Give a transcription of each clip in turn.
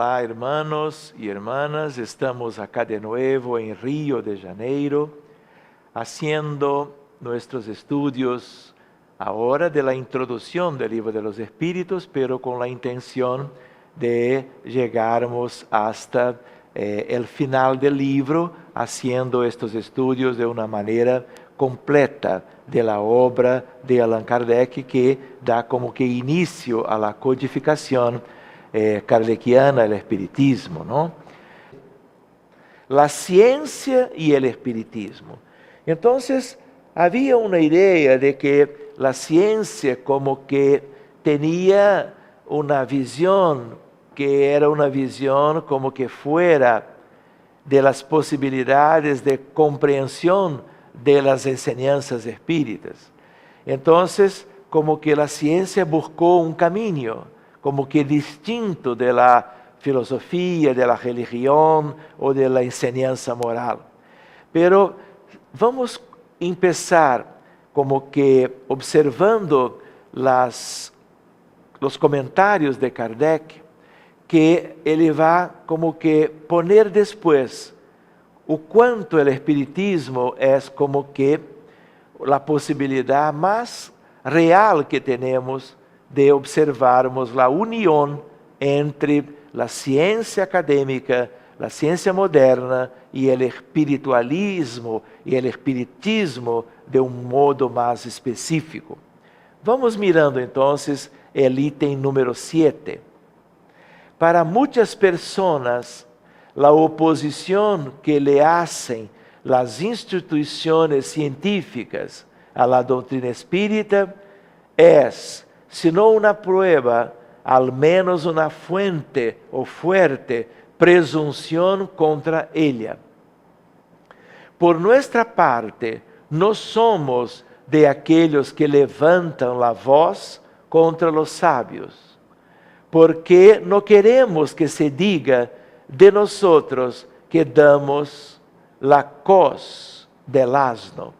Olá, hermanos y hermanas. Estamos acá de nuevo en Río de Janeiro, haciendo nuestros estudios ahora de la introducción del Libro de los Espíritus, pero con la intención de llegarmos hasta el final del libro, haciendo estos estudios de una manera completa de la obra de Allan Kardec, que da como que inicio a la codificación kardeciana, el espiritismo, ¿no? La ciencia y el espiritismo. Entonces, había una idea de que la ciencia como que tenía una visión, que era una visión como que fuera de las posibilidades de comprensión de las enseñanzas espíritas. Entonces, como que la ciencia buscó un camino, como que distinto de la filosofía, de la religión o de la enseñanza moral. Pero vamos a empezar como que observando los comentarios de Kardec, que ele va como que poner después o quanto o espiritismo é como que a possibilidade mais real que temos de observarmos a união entre a ciência acadêmica, a ciência moderna e o espiritualismo e o espiritismo de um modo mais específico. Vamos mirando então o item número 7. Para muitas pessoas, a oposição que le hacen las instituições científicas a la doutrina espírita é, se não uma prueba, al menos uma fuente ou fuerte presunção contra ella. Por nuestra parte, não somos de aqueles que levantam a voz contra os sábios, porque não queremos que se diga de nosotros que damos la coz del asno.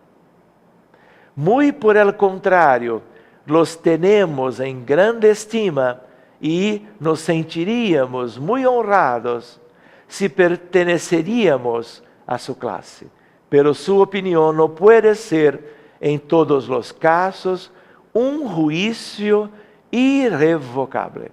Muy por el contrario, los tenemos en grande estima y nos sentiríamos muy honrados si perteneceríamos a su clase. Pero su opinión no puede ser en todos los casos un juicio irrevocable.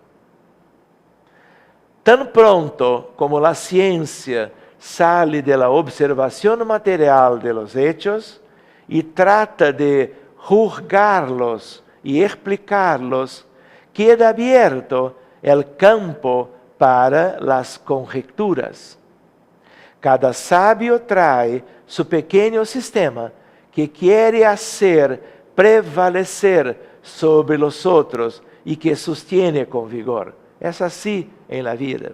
Tan pronto como la ciencia sale de la observación material de los hechos y trata de juzgarlos y explicarlos, queda abierto el campo para las conjeturas. Cada sabio trae su pequeño sistema que quiere hacer prevalecer sobre los otros y que sostiene con vigor. Es así en la vida.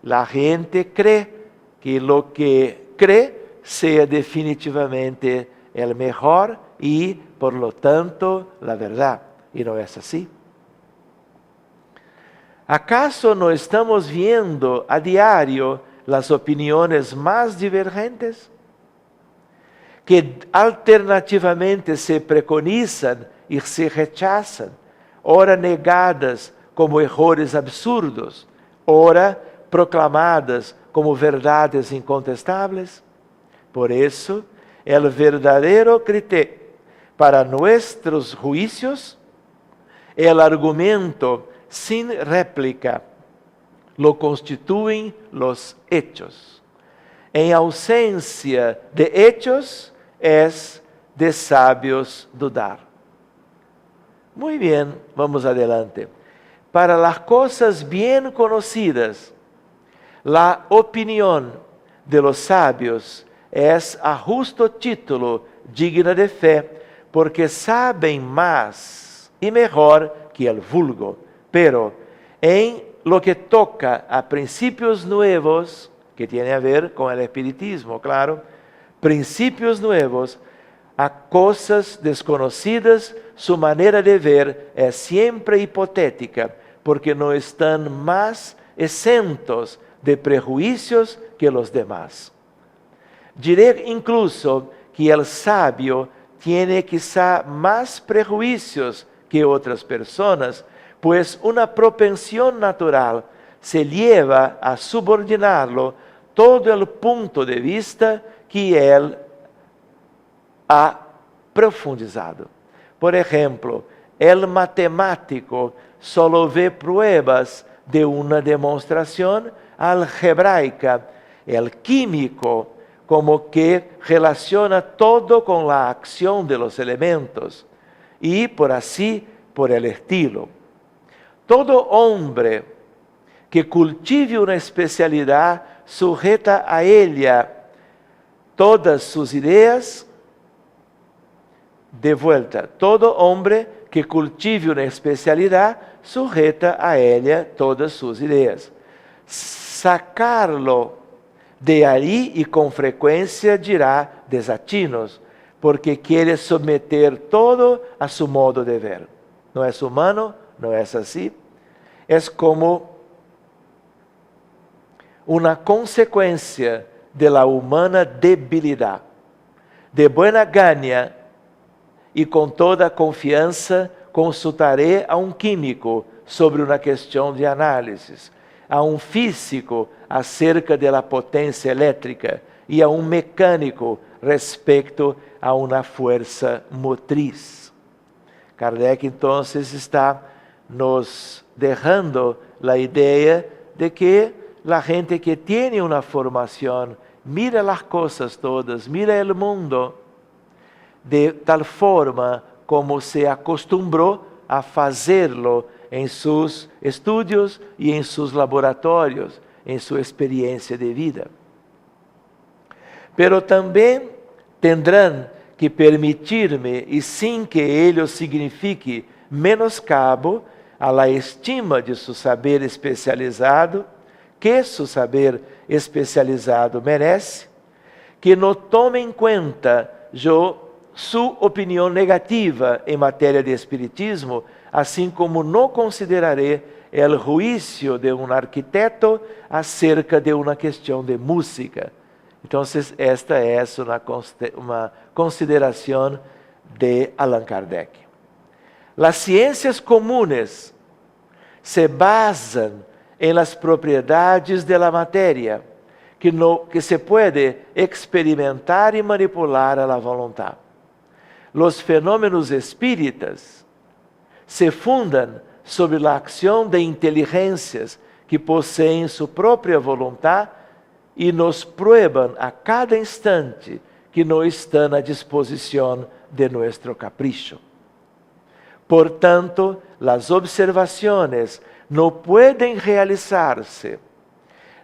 La gente cree que lo que cree sea definitivamente el mejor y, por lo tanto, la verdad. Y no es así. ¿Acaso no estamos viendo a diario las opiniones más divergentes? Que alternativamente se preconizan y se rechazan, ora negadas como errores absurdos, ora proclamadas como verdades incontestables. Por eso, el verdadero criterio para nuestros juicios, el argumento sin réplica, lo constituyen los hechos. En ausencia de hechos, es de sabios dudar. Muy bien, vamos adelante. Para las cosas bien conocidas, la opinión de los sabios es a justo título digna de fe, porque saben más y mejor que el vulgo. Pero en lo que toca a principios nuevos, que tiene a ver con el espiritismo, claro, principios nuevos, a cosas desconocidas, su manera de ver es siempre hipotética, porque no están más exentos de prejuicios que los demás. Diré incluso que el sabio tiene quizá más prejuicios que otras personas, pues una propensión natural se lleva a subordinarlo todo el punto de vista que él ha profundizado. Por ejemplo, el matemático solo ve pruebas de una demostración algebraica. El químico como que relaciona todo con la acción de los elementos y por el estilo. Todo hombre que cultive una especialidad sujeta a ella todas sus ideas. De vuelta, todo hombre que cultive una especialidad sujeta a ella todas sus ideas. Sacarlo de ahí y con frecuencia dirá desatinos, porque quiere someter todo a su modo de ver. No es humano, no es así. Es como una consecuencia de la humana debilidad. De buena gana y con toda confianza consultaré a un químico sobre una cuestión de análisis, a un físico acerca de la potencia eléctrica y a un mecánico respecto a una fuerza motriz. Kardec entonces está nos dejando la idea de que la gente que tiene una formación mira las cosas todas, mira el mundo de tal forma como se acostumbró a hacerlo en sus estudios y en sus laboratorios, en su experiencia de vida. Pero también tendrán que permitirme, y sin que ello signifique menoscabo a la estima de su saber especializado, que su saber especializado merece, que no tome en cuenta su opinión negativa en materia de espiritismo, así como no consideraré el juicio de un arquitecto acerca de una cuestión de música. Entonces, esta es una consideración de Allan Kardec. Las ciencias comunes se basan en las propiedades de la materia, que se puede experimentar y manipular a la voluntad. Los fenómenos espíritas se fundan sobre la acción de inteligencias que poseen su propia voluntad y nos prueban a cada instante que no están a disposición de nuestro capricho. Por tanto, las observaciones no pueden realizarse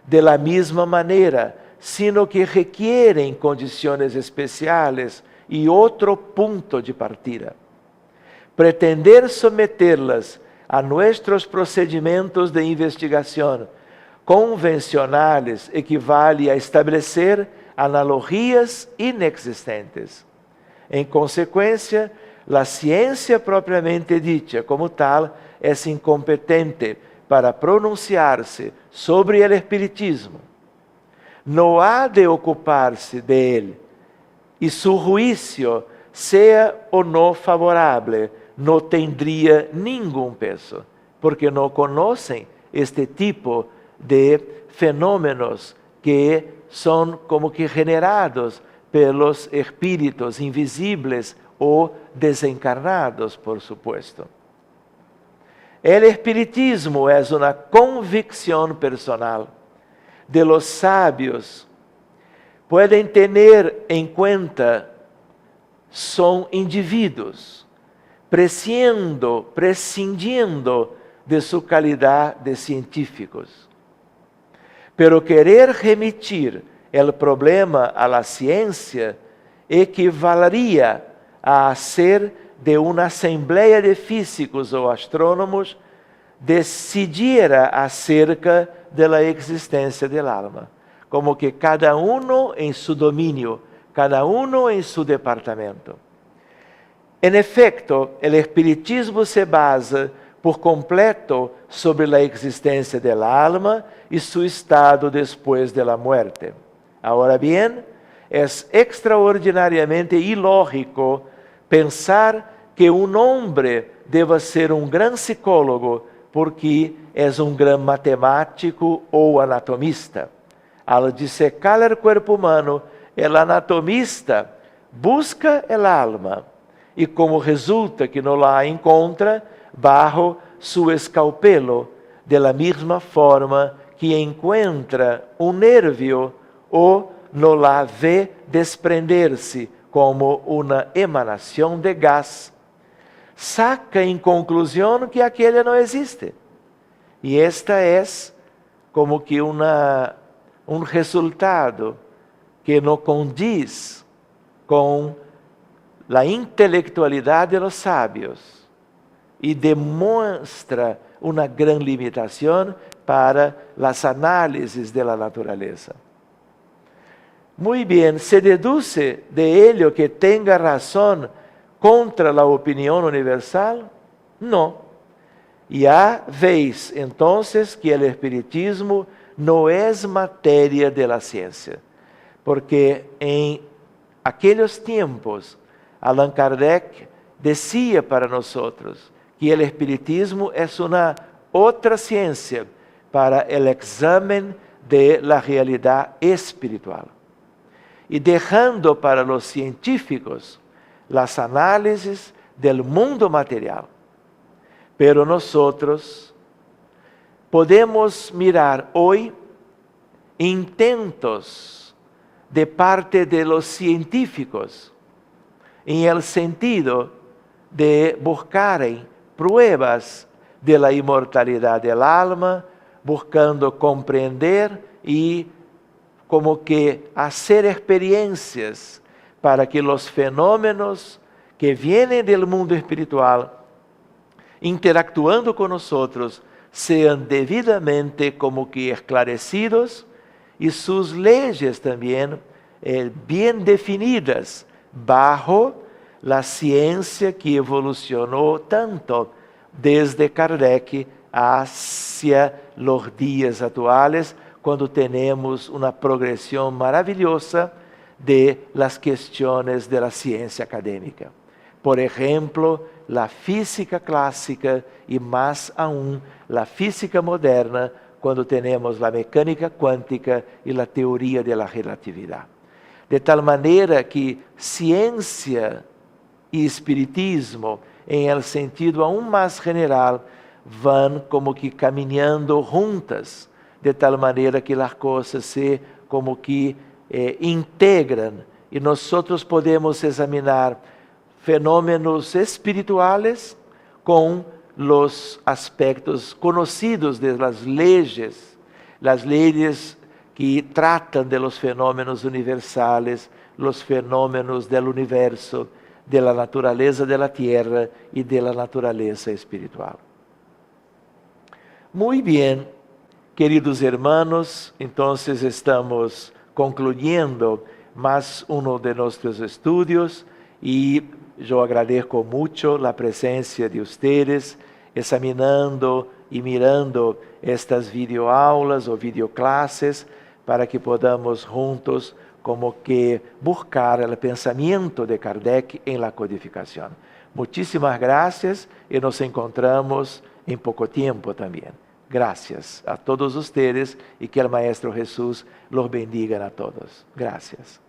de la misma manera, sino que requieren condiciones especiales y otro punto de partida. Pretender someterlas a nuestros procedimientos de investigación convencionales equivale a establecer analogías inexistentes. En consecuencia, la ciencia propiamente dicha como tal es incompetente para pronunciarse sobre el espiritismo. No ha de ocuparse de él, y su juicio, sea o no favorable, no tendría ningún peso, porque no conocen este tipo de fenómenos que son como que generados por los espíritus invisibles o desencarnados, por supuesto. El espiritismo es una convicción personal de los sabios. Pueden tener en cuenta, son indivíduos, prescindiendo de su calidad de científicos. Pero querer remitir el problema a la ciencia equivalería a hacer de una asamblea de físicos o astrónomos decidiera acerca de la existencia del alma, como que cada uno en su dominio, cada uno en su departamento. En efecto, el espiritismo se basa por completo sobre la existencia del alma y su estado después de la muerte. Ahora bien, es extraordinariamente ilógico pensar que un hombre deba ser un gran psicólogo porque é um grande matemático ou anatomista. Al dissecar o corpo humano, o anatomista busca a alma e como resulta que não la encontra bajo su escalpelo, de la mesma forma que encontra nervio ou não la vê desprender-se como uma emanação de gás, saca em conclusão que aquele não existe. E esta é como que resultado que não condiz com a intelectualidade dos sábios e demonstra uma grande limitação para as análises da natureza. Muito bem, se deduce de ello que tenha razão contra a opinião universal? Não. Ya veis entonces que el espiritismo no es materia de la ciencia, porque en aquellos tiempos Allan Kardec decía para nosotros que el espiritismo es una otra ciencia para el examen de la realidad espiritual. Y dejando para los científicos las análisis del mundo material. Pero nosotros podemos mirar hoy intentos de parte de los científicos en el sentido de buscar pruebas de la inmortalidad del alma, buscando comprender y como que hacer experiencias para que los fenómenos que vienen del mundo espiritual interactuando con nosotros, sean debidamente como que esclarecidos y sus leyes también bien definidas bajo la ciencia que evolucionó tanto desde Kardec hacia los días actuales, cuando tenemos una progresión maravillosa de las cuestiones de la ciencia académica. Por ejemplo, la física clásica y más aún la física moderna, cuando tenemos la mecánica cuántica y la teoría de la relatividad. De tal manera que ciencia y espiritismo, en el sentido aún más general, van como que caminando juntas, de tal manera que las cosas se como que integran y nosotros podemos examinar fenómenos espirituales con los aspectos conocidos de las leyes que tratan de los fenómenos universales, los fenómenos del universo, de la naturaleza de la tierra y de la naturaleza espiritual. Muy bien, queridos hermanos, entonces estamos concluyendo más uno de nuestros estudios y yo agradezco mucho la presencia de ustedes, examinando y mirando estas videoaulas o videoclases para que podamos juntos como que buscar el pensamiento de Kardec en la codificación. Muchísimas gracias y nos encontramos en poco tiempo también. Gracias a todos ustedes y que el Maestro Jesús los bendiga a todos. Gracias.